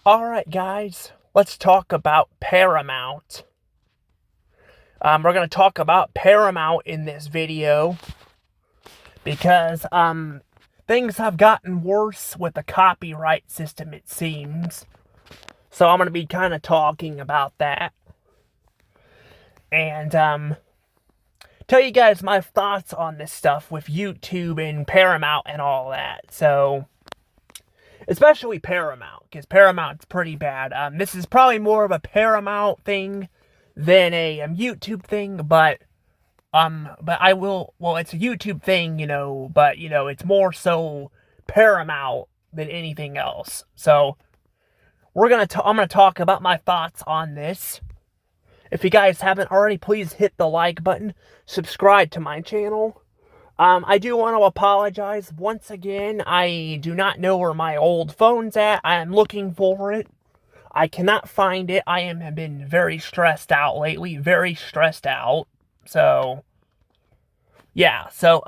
Alright guys, let's talk about Paramount. We're going to talk about Paramount in this video because things have gotten worse with the copyright system, it seems. So I'm going to be kind of talking about that. And tell you guys my thoughts on this stuff with YouTube and Paramount and all that. So especially Paramount, because Paramount's pretty bad. This is probably more of a Paramount thing than a YouTube thing, but I will, well, it's a YouTube thing, but, it's more so Paramount than anything else. So, I'm gonna talk about my thoughts on this. If you guys haven't already, please hit the like button, subscribe to my channel. I do want to apologize once again. I do not know where my old phone's at. I am looking for it. I cannot find it. I have been very stressed out lately. Very stressed out. So, yeah. So,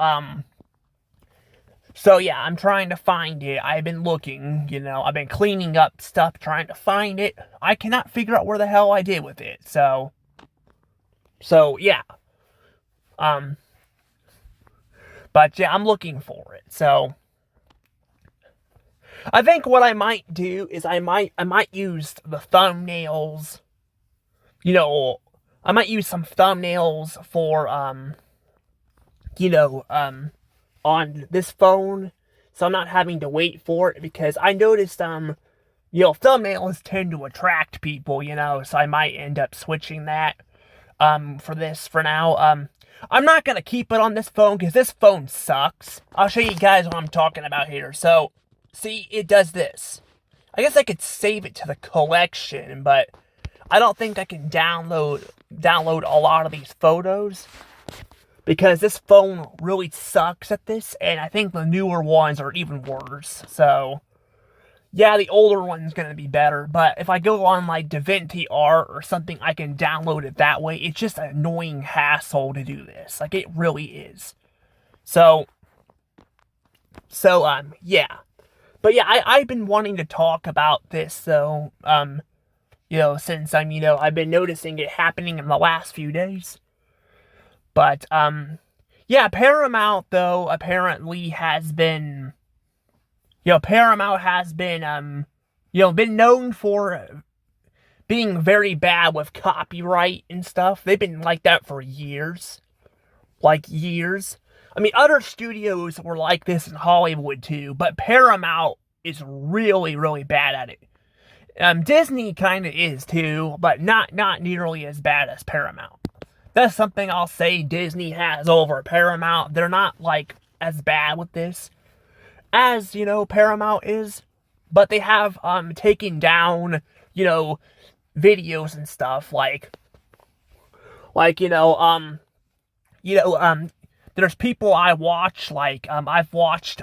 yeah, I'm trying to find it. I've been looking, I've been cleaning up stuff, trying to find it. I cannot figure out where the hell I did with it. So, yeah. But yeah, I'm looking for it. So I think what I might do is I might use the thumbnails. I might use some thumbnails for on this phone, so I'm not having to wait for it, because I noticed thumbnails tend to attract people, so I might end up switching that for this for now. I'm not going to keep it on this phone because this phone sucks. I'll show you guys what I'm talking about here. So, see, it does this. I guess I could save it to the collection, but I don't think I can download a lot of these photos, because this phone really sucks at this, and I think the newer ones are even worse. So, yeah, the older one's going to be better, but if I go on like DaVinci Art or something, I can download it that way. It's just an annoying hassle to do this. Like, it really is. So, yeah. But yeah, I've been wanting to talk about this, so, since I've been noticing it happening in the last few days. But, yeah, Paramount, though, apparently has been... Paramount has been, been known for being very bad with copyright and stuff. They've been like that for years. Like, years. I mean, other studios were like this in Hollywood, too, but Paramount is really, really bad at it. Disney kind of is, too, but not nearly as bad as Paramount. That's something I'll say Disney has over Paramount. They're not, like, as bad with this as, Paramount is, but they have, taken down, videos and stuff, there's people I watch, I've watched,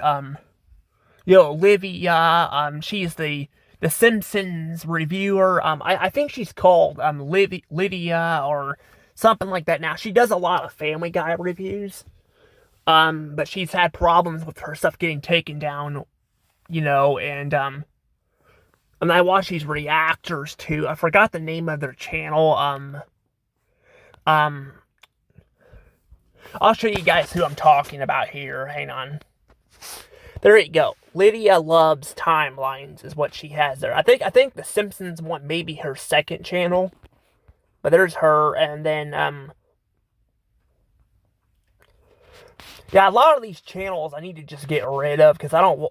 Livia, she's the Simpsons reviewer, I think she's called, Lydia, or something like that now. She does a lot of Family Guy reviews. But she's had problems with her stuff getting taken down, and I watch these reactors too. I forgot the name of their channel. I'll show you guys who I'm talking about here. Hang on. There you go. Lydia Loves Timelines is what she has there. I think the Simpsons one may be her second channel, but there's her, and then, yeah, a lot of these channels I need to just get rid of, because I don't,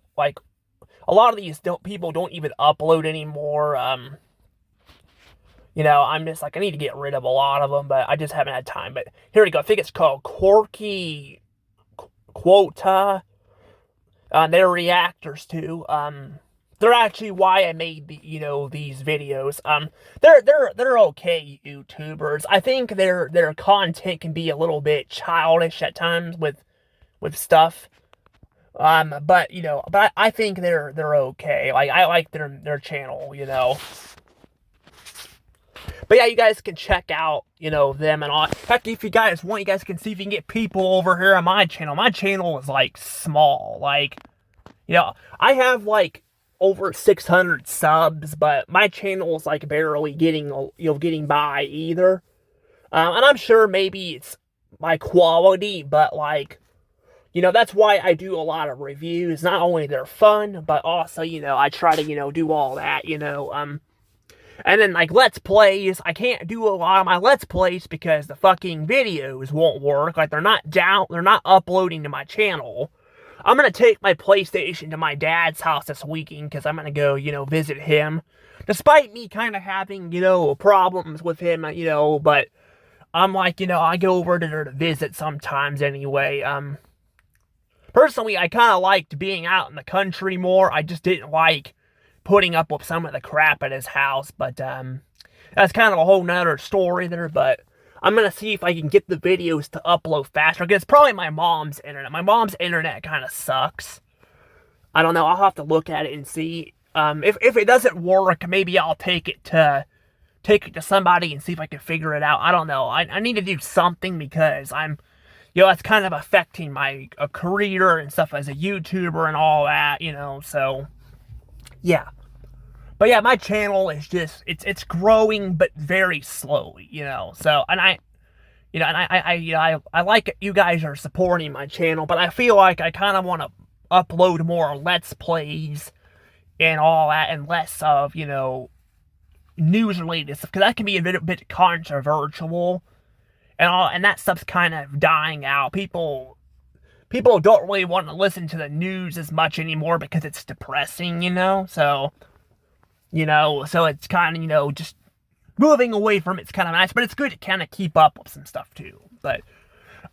a lot of these people don't even upload anymore. I'm just like, I need to get rid of a lot of them, but I just haven't had time. But here we go. I think it's called Quirky Quota. They're reactors too. They're actually why I made these videos. They're okay YouTubers. I think their content can be a little bit childish at times with stuff. But I think they're okay. Like, I like their channel, But yeah, you guys can check out, them and all. In fact, if you guys want, you guys can see if you can get people over here on my channel. My channel is, small. I have, over 600 subs, but my channel is like barely getting by either. And I'm sure maybe it's my quality, but like, that's why I do a lot of reviews. Not only they're fun, but also, I try to, do all that, and then, like, Let's Plays, I can't do a lot of my Let's Plays because the fucking videos won't work. Like, they're not uploading to my channel. I'm gonna take my PlayStation to my dad's house this weekend because I'm gonna go, visit him. Despite me kind of having, problems with him, but I'm like, I go over there to visit sometimes anyway. Personally, I kind of liked being out in the country more. I just didn't like putting up with some of the crap at his house, but that's kind of a whole nother story there. But I'm gonna see if I can get the videos to upload faster, because it's probably my mom's internet. My mom's internet kind of sucks. I don't know, I'll have to look at it and see. If it doesn't work, maybe I'll take it to somebody and see if I can figure it out. I don't know, I need to do something, because I'm, it's kind of affecting my career and stuff as a YouTuber and all that, so yeah. But yeah, my channel is just, it's growing, but very slowly, so, and I like you guys are supporting my channel, but I feel like I kind of want to upload more Let's Plays and all that, and less of, news-related stuff, because that can be a bit controversial, and that stuff's kind of dying out. People don't really want to listen to the news as much anymore because it's depressing, so, so it's kind of, just moving away from it's kind of nice, but it's good to kind of keep up with some stuff too. But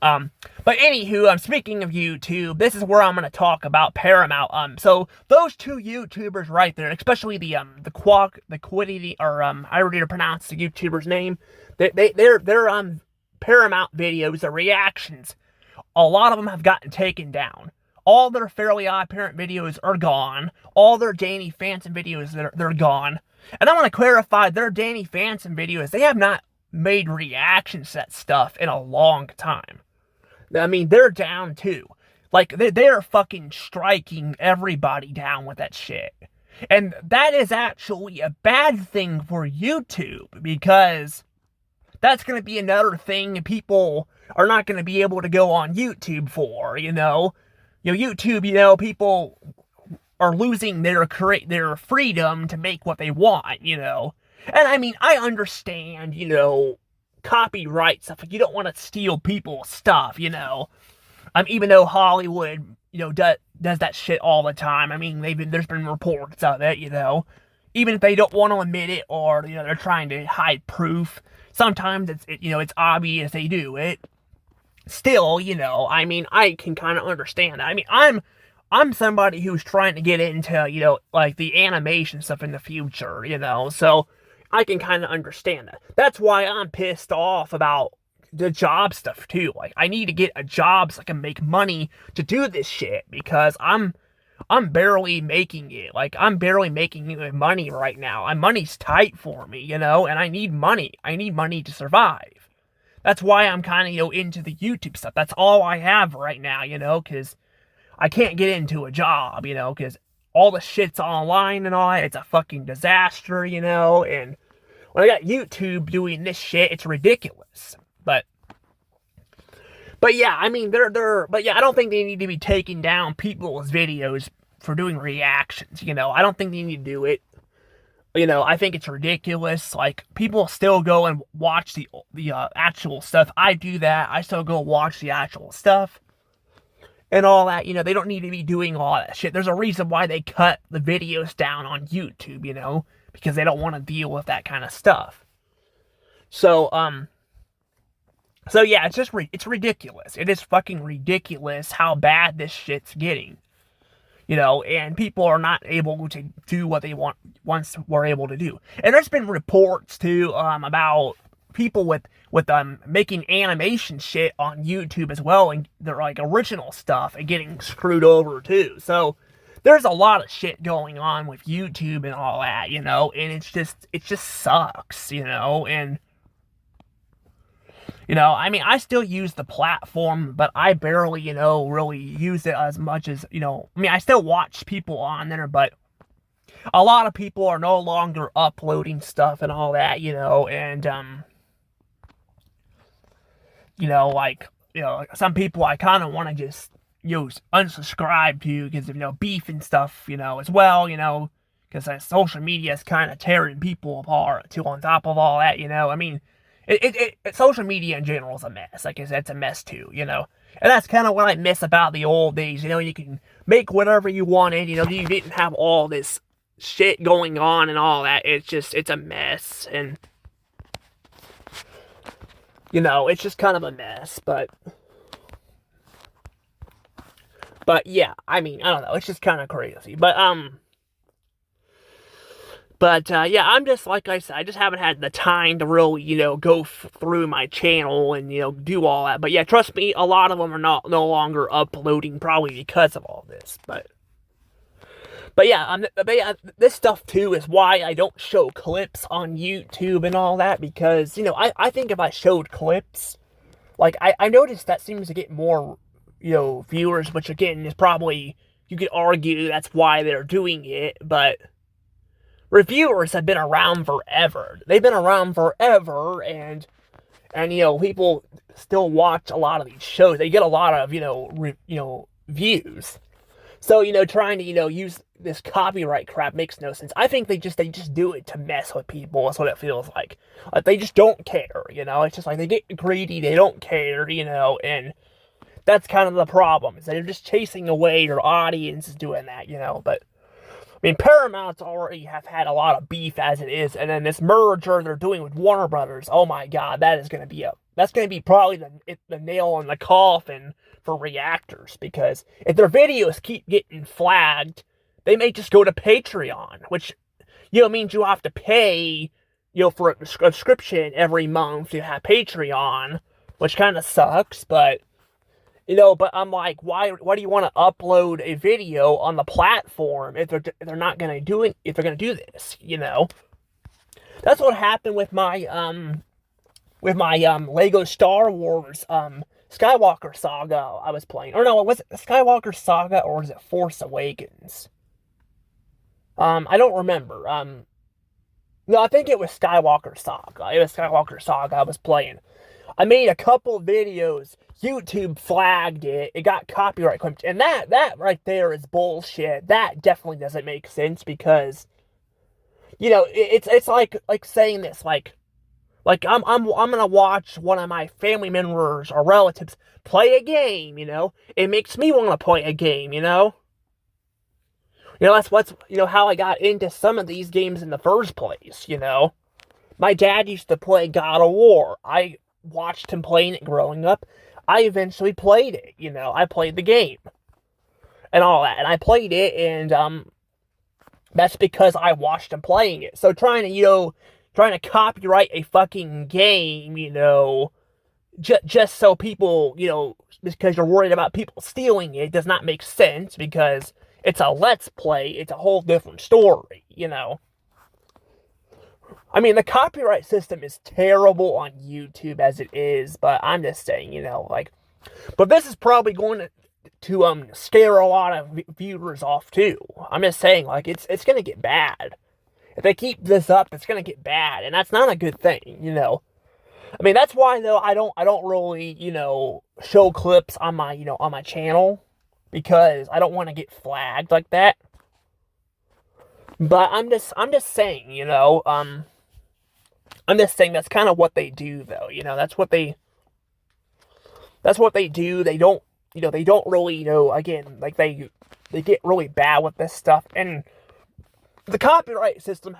anywho, speaking of YouTube, this is where I'm going to talk about Paramount. So those two YouTubers right there, especially the Quiddy, or I already pronounced the YouTuber's name. They're Paramount videos, the reactions, a lot of them have gotten taken down. All their Fairly Odd Parent videos are gone. All their Danny Phantom videos, they're gone. And I want to clarify, their Danny Phantom videos, they have not made reactions to that stuff in a long time. I mean, they're down too. Like, they're fucking striking everybody down with that shit. And that is actually a bad thing for YouTube, because that's going to be another thing people are not going to be able to go on YouTube for, YouTube, people are losing their freedom to make what they want, And I mean, I understand, copyright stuff. You don't want to steal people's stuff, even though Hollywood, does that shit all the time. I mean, there's been reports of it, even if they don't want to admit it, or they're trying to hide proof. Sometimes it's obvious they do it. Still, I mean, I can kind of understand that. I mean, I'm somebody who's trying to get into, like the animation stuff in the future, so I can kind of understand that. That's why I'm pissed off about the job stuff too. Like, I need to get a job so I can make money to do this shit, because I'm barely making it. Like, I'm barely making money right now. Money's tight for me, and I need money. I need money to survive. That's why I'm kind of, into the YouTube stuff. That's all I have right now, because I can't get into a job, because all the shit's online and all that. It's a fucking disaster, and when I got YouTube doing this shit, it's ridiculous. But yeah, I mean, but yeah, I don't think they need to be taking down people's videos for doing reactions, I don't think they need to do it. I think it's ridiculous. Like, people still go and watch the actual stuff. I do that. I still go watch the actual stuff and all that. They don't need to be doing all that shit. There's a reason why they cut the videos down on YouTube, because they don't want to deal with that kind of stuff. So yeah, it's ridiculous. It is fucking ridiculous how bad this shit's getting. And people are not able to do what they once were able to do. And there's been reports too, about people with making animation shit on YouTube as well, and they're like original stuff, and getting screwed over too. So there's a lot of shit going on with YouTube and all that, and it just sucks, and I mean, I still use the platform, but I barely, really use it as much as, I mean, I still watch people on there, but a lot of people are no longer uploading stuff and all that, and like, some people I kind of want to just, unsubscribe to because of, beef and stuff, as well, because social media is kind of tearing people apart, too, on top of all that, I mean, social media in general is a mess. Like I said, it's a mess, too, and that's kind of what I miss about the old days, you can make whatever you wanted, you didn't have all this shit going on and all that. It's a mess, and it's just kind of a mess, but yeah, I mean, I don't know, it's just kind of crazy, yeah, I'm just, like I said, I just haven't had the time to really, go through my channel and, do all that, but yeah, trust me, a lot of them are no longer uploading, probably because of all this, but yeah, this stuff too is why I don't show clips on YouTube and all that, because, I think if I showed clips, like, I noticed that seems to get more, viewers, which again is probably, you could argue that's why they're doing it, but reviewers have been around forever. They've been around forever, and people still watch a lot of these shows. They get a lot of, views. So, trying to, use this copyright crap makes no sense. I think they just do it to mess with people. That's what it feels like. Like, they just don't care, It's just like they get greedy, they don't care, and that's kind of the problem. Is they're just chasing away your audience doing that, But, I mean, Paramounts already have had a lot of beef as it is, and then this merger they're doing with Warner Brothers, oh my god, that's going to be probably the nail in the coffin for reactors, because if their videos keep getting flagged, they may just go to Patreon, which, means you have to pay, for a subscription every month to have Patreon, which kind of sucks, but, but I'm like, why do you want to upload a video on the platform if they're not going to do it, if they're going to do this, That's what happened with my Lego Star Wars, Skywalker Saga I was playing. Or no, was it Skywalker Saga or was it Force Awakens? I don't remember. No, I think it was Skywalker Saga. It was Skywalker Saga I was playing. I made a couple videos. YouTube flagged it. It got copyright claimed. And that right there is bullshit. That definitely doesn't make sense because, it's like saying this, like I'm gonna watch one of my family members or relatives play a game, It makes me want to play a game, That's what's, how I got into some of these games in the first place, My dad used to play God of War. I watched him playing it growing up. I eventually played it, I played the game. And all that. And I played it, and, that's because I watched him playing it. So trying to copyright a fucking game, just so people, because you're worried about people stealing it, does not make sense, because it's a let's play, it's a whole different story, I mean, the copyright system is terrible on YouTube as it is, but I'm just saying, but this is probably going to scare a lot of viewers off too. I'm just saying, it's gonna get bad. If they keep this up, it's gonna get bad, and that's not a good thing, I mean, that's why though I don't really, show clips on my, on my channel, because I don't want to get flagged like that. But I'm just saying, I'm just saying that's kind of what they do though, that's what they do. They don't, they don't really, again, like they get really bad with this stuff, and the copyright system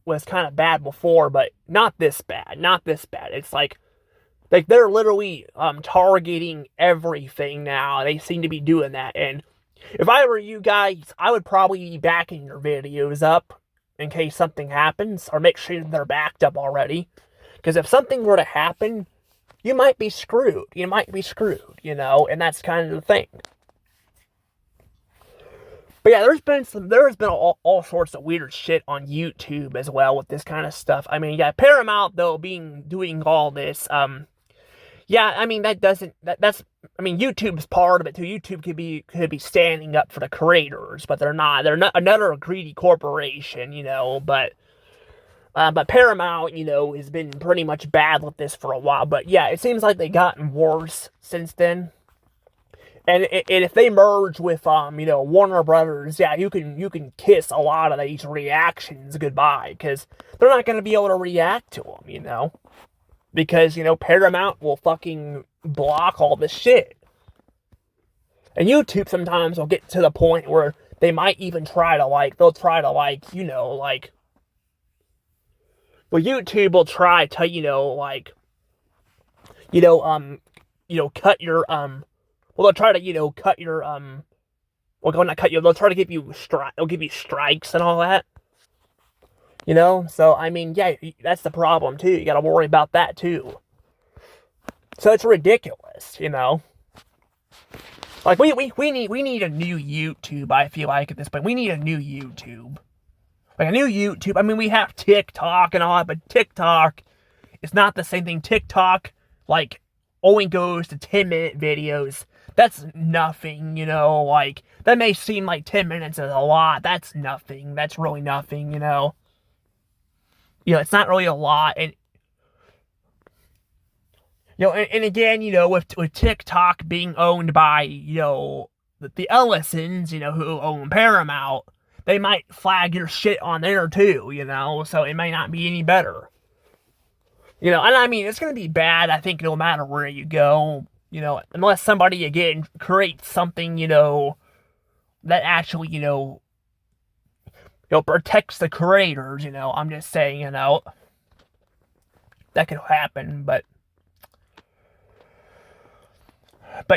was kind of bad before, but not this bad. It's like they're literally targeting everything now. They seem to be doing that, and if I were you guys, I would probably be backing your videos up in case something happens, or make sure they're backed up already. Because if something were to happen, you might be screwed. And that's kind of the thing. But yeah, there's been all sorts of weird shit on YouTube as well with this kind of stuff. I mean, yeah, Paramount though doing all this, Yeah, I mean that's I mean YouTube's part of it too. YouTube could be standing up for the creators, but they're not. They're not another greedy corporation, but Paramount, has been pretty much bad with this for a while. But yeah, it seems like they've gotten worse since then. And if they merge with Warner Brothers, yeah, you can kiss a lot of these reactions goodbye, because they're not going to be able to react to them, because Paramount will fucking block all this shit. And YouTube sometimes will get to the point where they might even try to they'll try to well, YouTube will try to cut your well, they'll try to cut your well, not cut you. They'll try to give you they'll give you strikes and all that. So I mean, yeah, that's the problem too. You got to worry about that too. So it's ridiculous, Like we need a new YouTube. I feel like at this point we need a new YouTube. Like a new YouTube. I mean, we have TikTok and all that, but TikTok is not the same thing. TikTok only goes to 10-minute videos. That's nothing, that may seem like 10 minutes is a lot. That's nothing. That's really nothing, it's not really a lot. And and again, with TikTok being owned by, the Ellisons, who own Paramount, they might flag your shit on there too, so it may not be any better. And I mean, it's going to be bad, I think, no matter where you go, unless somebody, again, creates something, that actually, protects the creators, I'm just saying, that could happen, but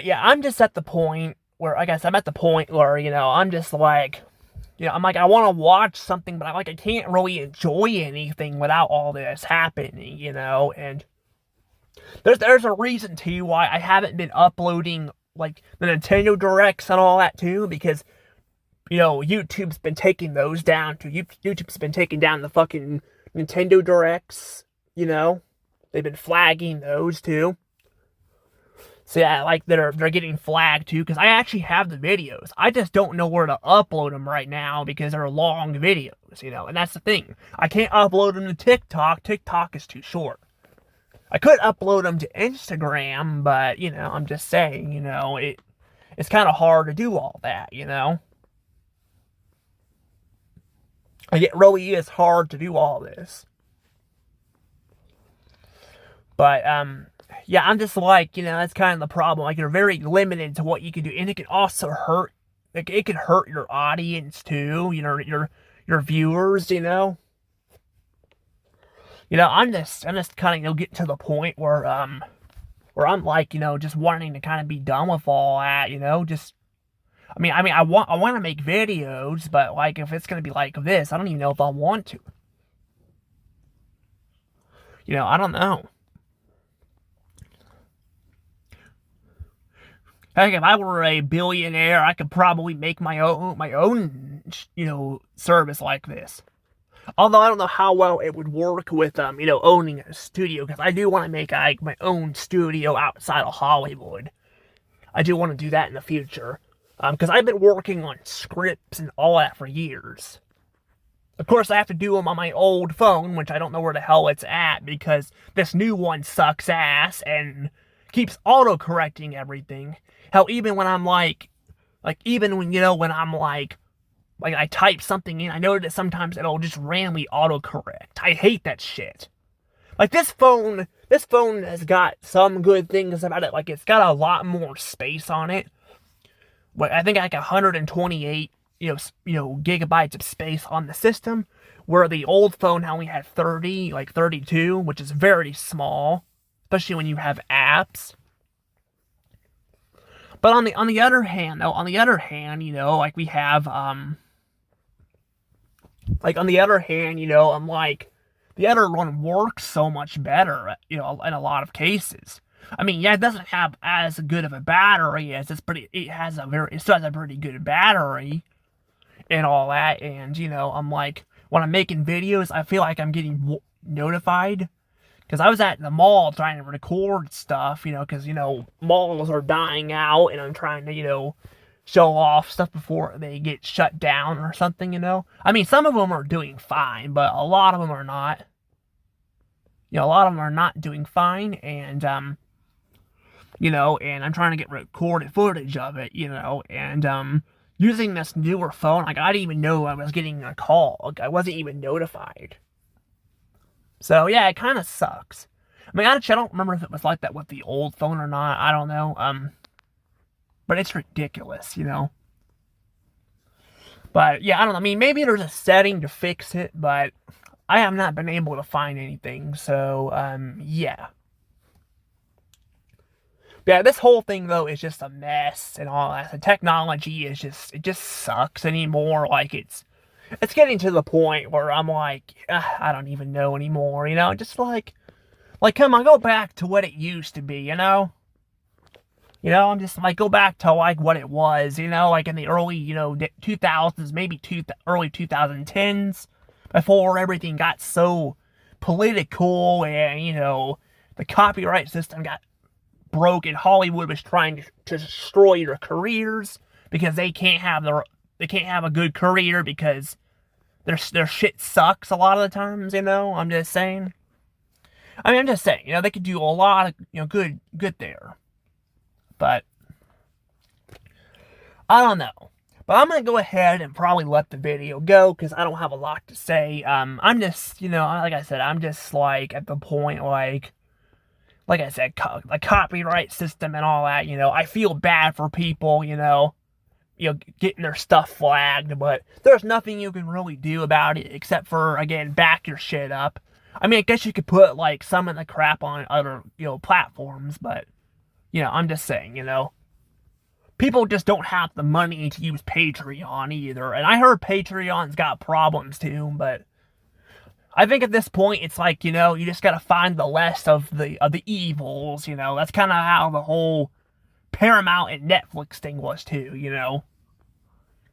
yeah, I'm just at the point where, I guess I'm at the point where, I'm just I'm like, I want to watch something, but I can't really enjoy anything without all this happening, and there's a reason too why I haven't been uploading the Nintendo Directs and all that too, because YouTube's been taking those down too. YouTube's been taking down the fucking Nintendo Directs, they've been flagging those too. So yeah, they're getting flagged too, because I actually have the videos. I just don't know where to upload them right now because they're long videos, and that's the thing. I can't upload them to TikTok. TikTok is too short. I could upload them to Instagram, but, I'm just saying, it's kind of hard to do all that, It really is hard to do all this. But, yeah, I'm just that's kind of the problem. You're very limited to what you can do, and it can also hurt. It can hurt your audience too. Your viewers. I'm just kind of getting to the point where I'm just wanting to kind of be done with all that. I want to make videos, but if it's gonna be like this, I don't even know if I want to. I don't know. Heck, if I were a billionaire, I could probably make my own, service like this. Although I don't know how well it would work with, owning a studio, because I do want to make, my own studio outside of Hollywood. I do want to do that in the future. Because I've been working on scripts and all that for years. Of course, I have to do them on my old phone, which I don't know where the hell it's at, because this new one sucks ass and keeps auto-correcting everything. Hell, even when I'm even when I'm I type something in, I know that sometimes it'll just randomly autocorrect. I hate that shit. This phone has got some good things about it. It's got a lot more space on it. But I think 128, gigabytes of space on the system, where the old phone only had 32, which is very small, especially when you have apps. But on the other hand, we have the other one works so much better, in a lot of cases. I mean, yeah, it doesn't have as good of a battery as it still has a pretty good battery and all that, and, when I'm making videos, I feel like I'm getting notified, Because I was at the mall trying to record stuff, because, malls are dying out, and I'm trying to, show off stuff before they get shut down or something. I mean, some of them are doing fine, but a lot of them are not. A lot of them are not doing fine, and, and I'm trying to get recorded footage of it, and, using this newer phone, like, I didn't even know I was getting a call. Like, I wasn't even notified. So, yeah, it kind of sucks. I mean, actually, I don't remember if it was like that with the old phone or not. I don't know. But it's ridiculous, But, yeah, I don't know. I mean, maybe there's a setting to fix it, but I have not been able to find anything. So, yeah. Yeah, this whole thing, though, is just a mess and all that. The technology is it just sucks anymore. Like, it's getting to the point where I'm like, I don't even know anymore, just like, come on, go back to what it used to be, I'm just like, go back to like what it was, like in the early, 2000s, maybe early 2010s, before everything got so political and, the copyright system got broke and Hollywood was trying to destroy your careers because they can't have a good career because their shit sucks a lot of the times, I'm just saying. I mean, I'm just saying, they could do a lot of, good there. But, I don't know. But I'm going to go ahead and probably let the video go, because I don't have a lot to say. I'm just, like I said, I'm just, like, at the point, like I said, the copyright system and all that, I feel bad for people, getting their stuff flagged, but there's nothing you can really do about it except for, again, back your shit up. I mean, I guess you could put, like, some of the crap on other, platforms, but, I'm just saying, people just don't have the money to use Patreon either, and I heard Patreon's got problems too, but I think at this point, it's like, you just gotta find the less of the evils, that's kind of how the whole Paramount and Netflix thing was too,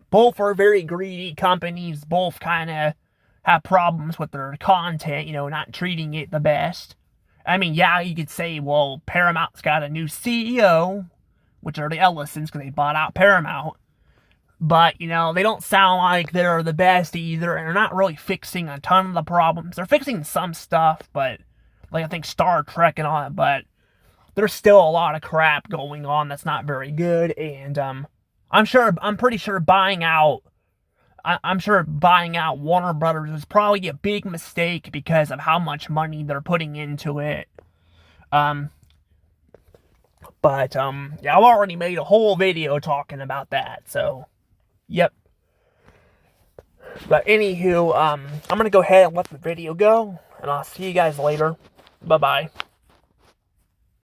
Both are very greedy companies, both kind of have problems with their content, not treating it the best. I mean, yeah, you could say, well, Paramount's got a new CEO, which are the Ellisons, because they bought out Paramount. But, they don't sound like they're the best either, and they're not really fixing a ton of the problems. They're fixing some stuff, but, like, I think Star Trek and all that, but there's still a lot of crap going on that's not very good, and, I'm pretty sure buying out Warner Brothers is probably a big mistake because of how much money they're putting into it. But, yeah, I've already made a whole video talking about that, so, yep. But anywho, I'm gonna go ahead and let the video go, and I'll see you guys later. Bye-bye.